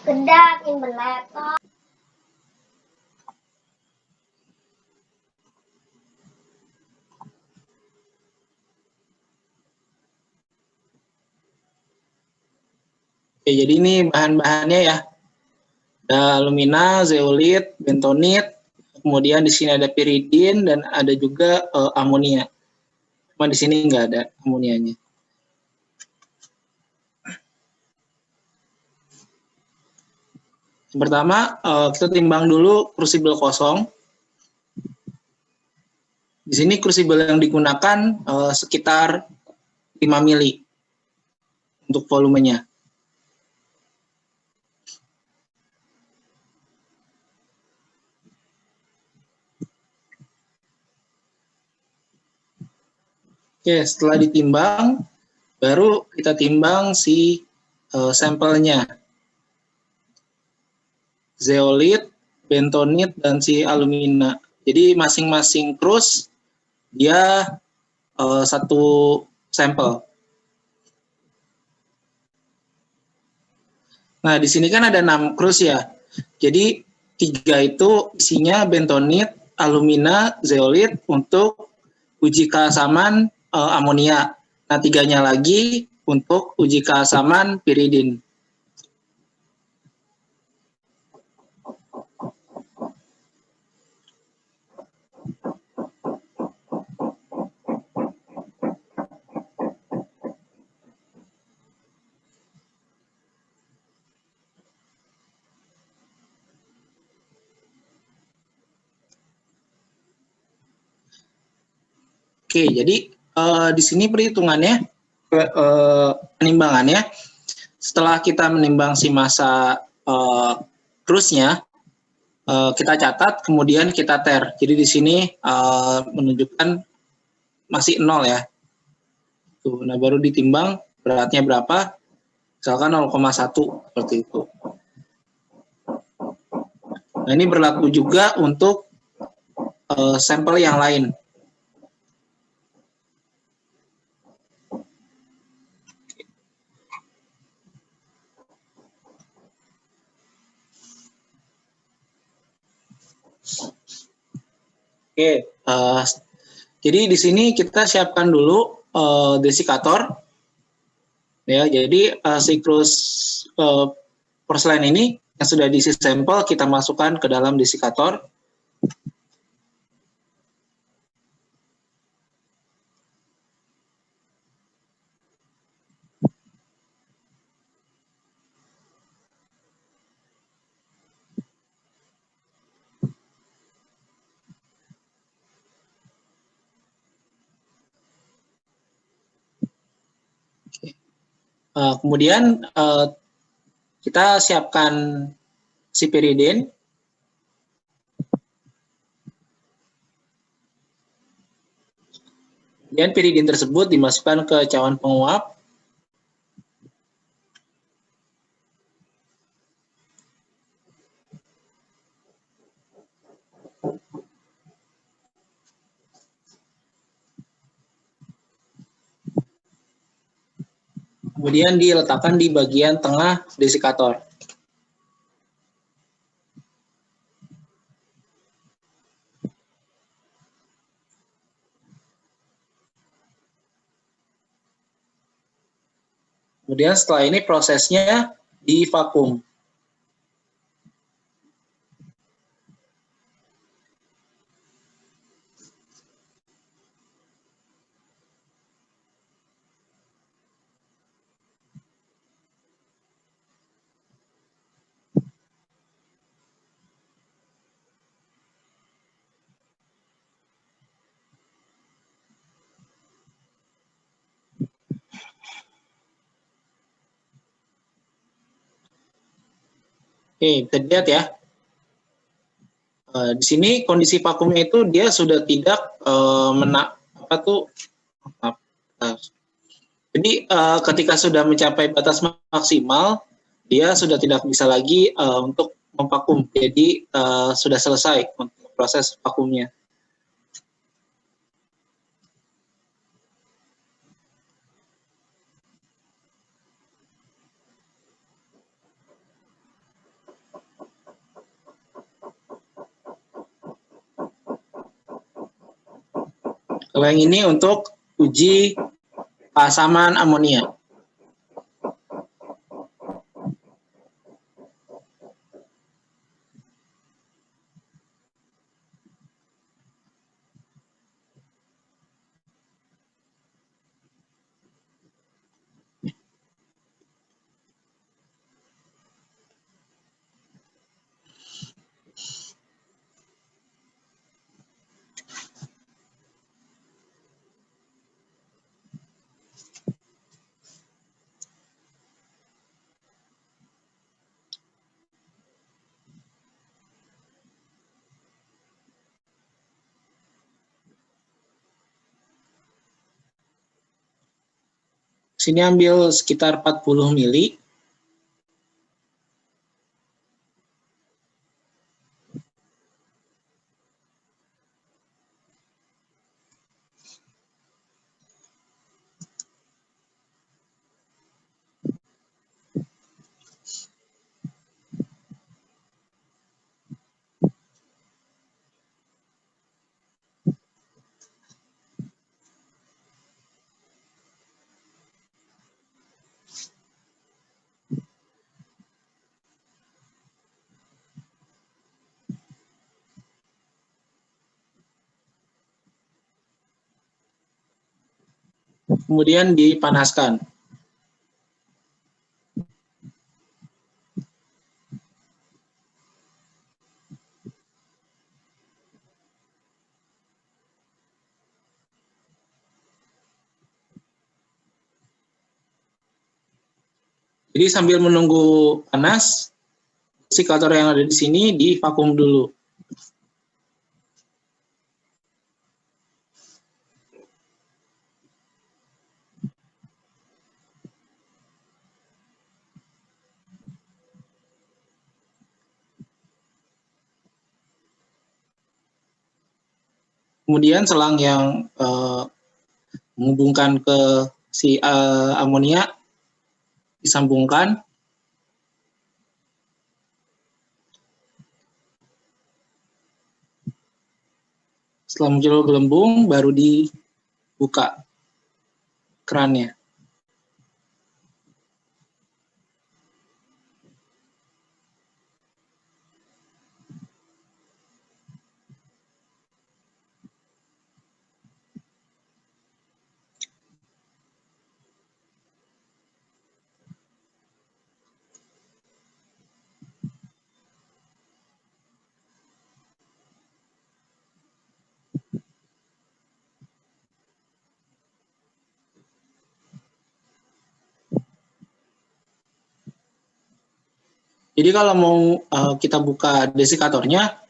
Kedat in laptop. Oke, jadi ini bahan-bahannya ya. Ada alumina, zeolit, bentonit, kemudian di sini ada piridin dan ada juga amonia. Cuma di sini nggak ada amonianya. Yang pertama, kita timbang dulu crucible kosong. Di sini crucible yang digunakan sekitar 5 mili untuk volumenya. Oke, setelah ditimbang, baru kita timbang si sampelnya. Zeolit, bentonit, dan si alumina. Jadi masing-masing krus dia satu sampel. Nah, di sini kan ada 6 krus ya. Jadi 3 itu isinya bentonit, alumina, zeolit untuk uji keasaman amonia. Nah, 3-nya lagi untuk uji keasaman piridin. Oke, jadi di sini perhitungannya, penimbangannya, setelah kita menimbang si massa krusnya, kita catat, kemudian kita ter. Jadi di sini menunjukkan masih 0 ya. Tuh, nah baru ditimbang beratnya berapa, misalkan 0,1 seperti itu. Nah ini berlaku juga untuk sampel yang lain. Oke, jadi di sini kita siapkan dulu desikator. Ya, jadi siklus porselen ini yang sudah diisi sampel kita masukkan ke dalam desikator. Kemudian kita siapkan si piridin. Kemudian piridin tersebut dimasukkan ke cawan penguap. Kemudian diletakkan di bagian tengah desikator. Kemudian setelah ini prosesnya di vakum. Oke, kita lihat ya. Di sini kondisi vakumnya itu dia sudah tidak jadi ketika sudah mencapai batas maksimal, dia sudah tidak bisa lagi untuk memvakum. Jadi sudah selesai untuk proses vakumnya. Kalau yang ini untuk uji keasaman amonia. Sini ambil sekitar 40 mili. Kemudian dipanaskan. Jadi sambil menunggu panas, desikator yang ada di sini divakum dulu. Kemudian selang yang menghubungkan ke si amonia disambungkan. Setelah muncul gelembung, baru dibuka kerannya. Jadi kalau mau kita buka desikatornya,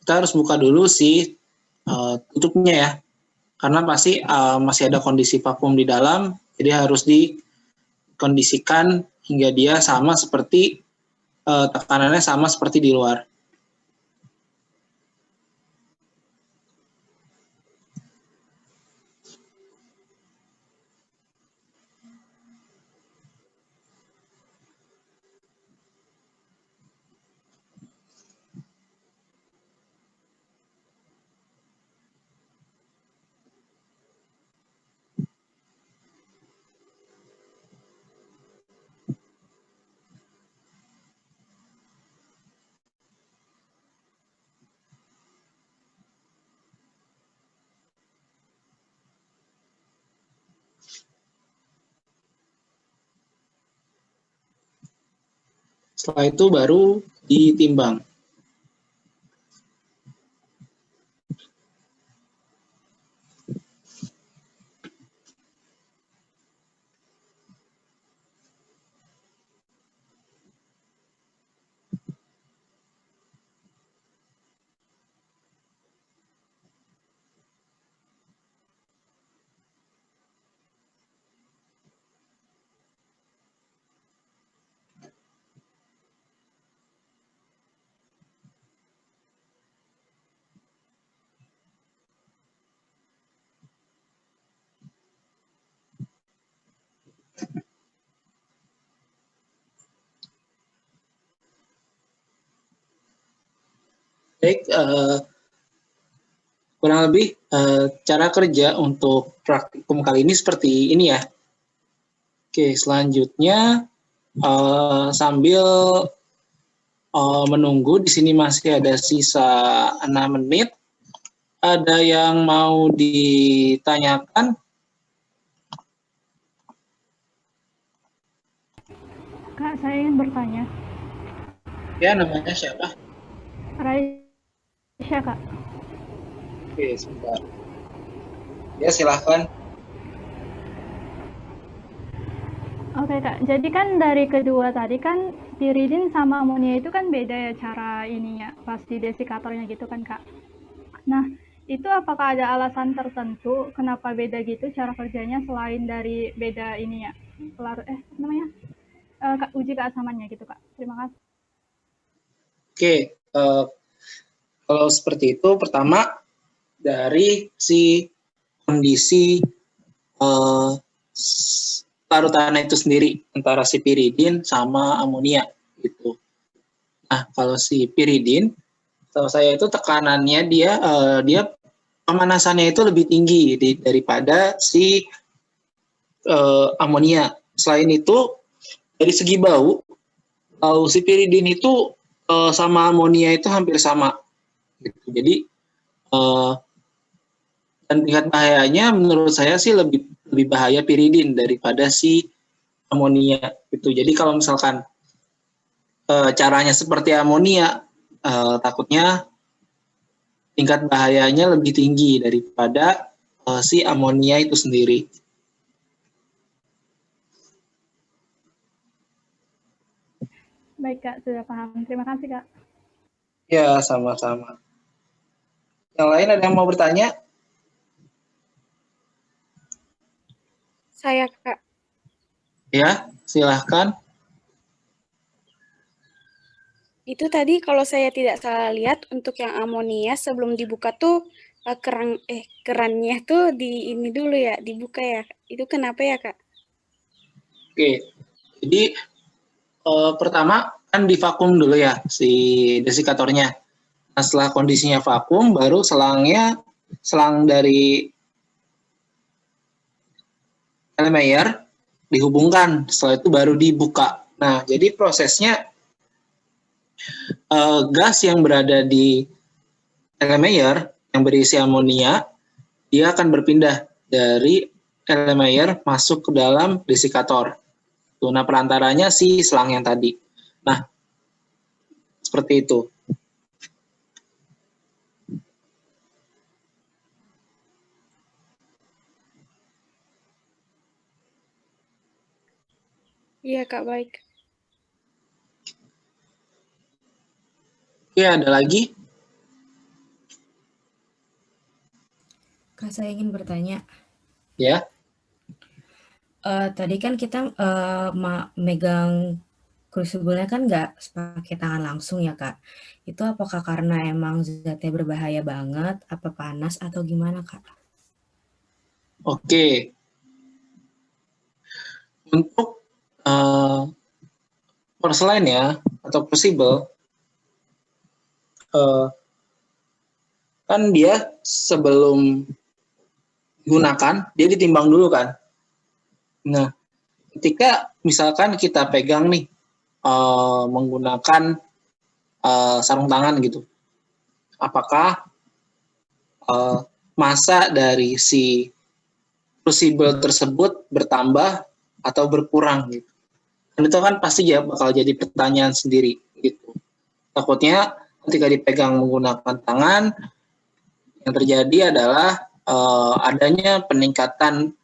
kita harus buka dulu si tutupnya ya. Karena pasti masih ada kondisi vakum di dalam, jadi harus dikondisikan hingga dia sama seperti tekanannya sama seperti di luar. Setelah itu baru ditimbang. Baik, kurang lebih cara kerja untuk praktikum kali ini seperti ini ya. Oke, selanjutnya sambil menunggu, di sini masih ada sisa 6 menit. Ada yang mau ditanyakan? Kak, saya ingin bertanya. Ya, namanya siapa? Raisya, Kak. Oke, sebentar. Ya, silahkan. Oke, Kak. Jadi kan dari kedua tadi kan piridin sama amonia itu kan beda ya cara ininya, pas di desikatornya gitu kan, Kak. Nah, itu apakah ada alasan tertentu kenapa beda gitu cara kerjanya selain dari beda ininya? Uji keasamannya gitu, Kak. Terima kasih. Oke, kalau seperti itu, pertama dari si kondisi larutan itu sendiri antara si piridin sama amonia gitu. Nah, kalau si piridin, kalau saya itu tekanannya dia pemanasannya itu lebih tinggi daripada si amonia. Selain itu, dari segi bau si piridin itu sama amonia itu hampir sama. Gitu. Jadi dan tingkat bahayanya menurut saya sih lebih bahaya piridin daripada si amonia. Gitu. Jadi kalau misalkan caranya seperti amonia, takutnya tingkat bahayanya lebih tinggi daripada si amonia itu sendiri. Baik, Kak. Sudah paham. Terima kasih, Kak. Ya, sama-sama. Yang lain ada yang mau bertanya? Saya, Kak. Ya, silahkan. Itu tadi kalau saya tidak salah lihat untuk yang amonia sebelum dibuka tuh kerannya tuh di ini dulu ya, dibuka ya. Itu kenapa ya, Kak? Oke. Jadi pertama kan divakum dulu ya si desikatornya. Nah, setelah kondisinya vakum baru selang dari Erlenmeyer dihubungkan, setelah itu baru dibuka. Nah, jadi prosesnya gas yang berada di Erlenmeyer yang berisi amonia, dia akan berpindah dari Erlenmeyer masuk ke dalam desikator. Nah, perantaranya si selang yang tadi. Nah, seperti itu. Iya, Kak, baik. Oke, ada lagi? Kak, saya ingin bertanya. Ya. Tadi kan kita megang crucible-nya kan nggak pakai tangan langsung ya, Kak. Itu apakah karena emang zatnya berbahaya banget, apa panas, atau gimana, Kak? Oke. Untuk porselen ya, atau crucible, kan dia sebelum digunakan, dia ditimbang dulu kan. Nah, ketika misalkan kita pegang nih, menggunakan sarung tangan gitu, apakah massa dari si crucible tersebut bertambah atau berkurang gitu. Dan itu kan pasti ya bakal jadi pertanyaan sendiri gitu. Takutnya ketika dipegang menggunakan tangan, yang terjadi adalah adanya peningkatan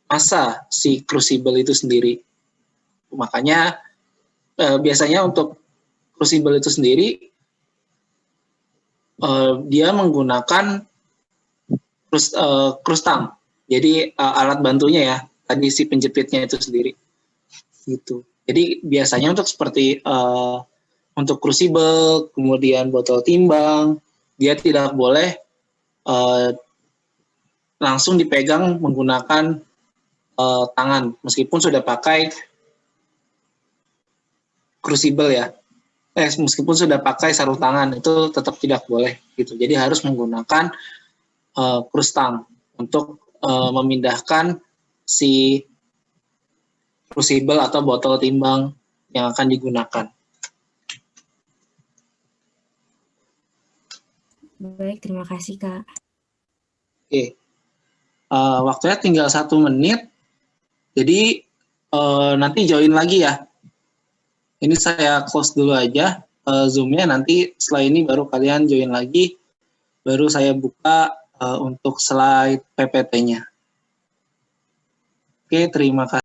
massa si crucible itu sendiri. Makanya biasanya untuk crucible itu sendiri dia menggunakan krustang. Jadi alat bantunya ya, tadi si penjepitnya itu sendiri. Gitu. Jadi biasanya untuk seperti untuk crucible, kemudian botol timbang, dia tidak boleh langsung dipegang menggunakan tangan, meskipun sudah pakai crucible ya. Meskipun sudah pakai sarung tangan, itu tetap tidak boleh gitu. Jadi harus menggunakan cruise tank untuk memindahkan si crucible atau botol timbang yang akan digunakan. Baik, terima kasih, Kak. Oke, waktunya tinggal 1 menit, jadi nanti join lagi ya. Ini saya close dulu aja Zoom-nya, nanti setelah ini baru kalian join lagi, baru saya buka untuk slide PPT-nya. Oke, terima kasih.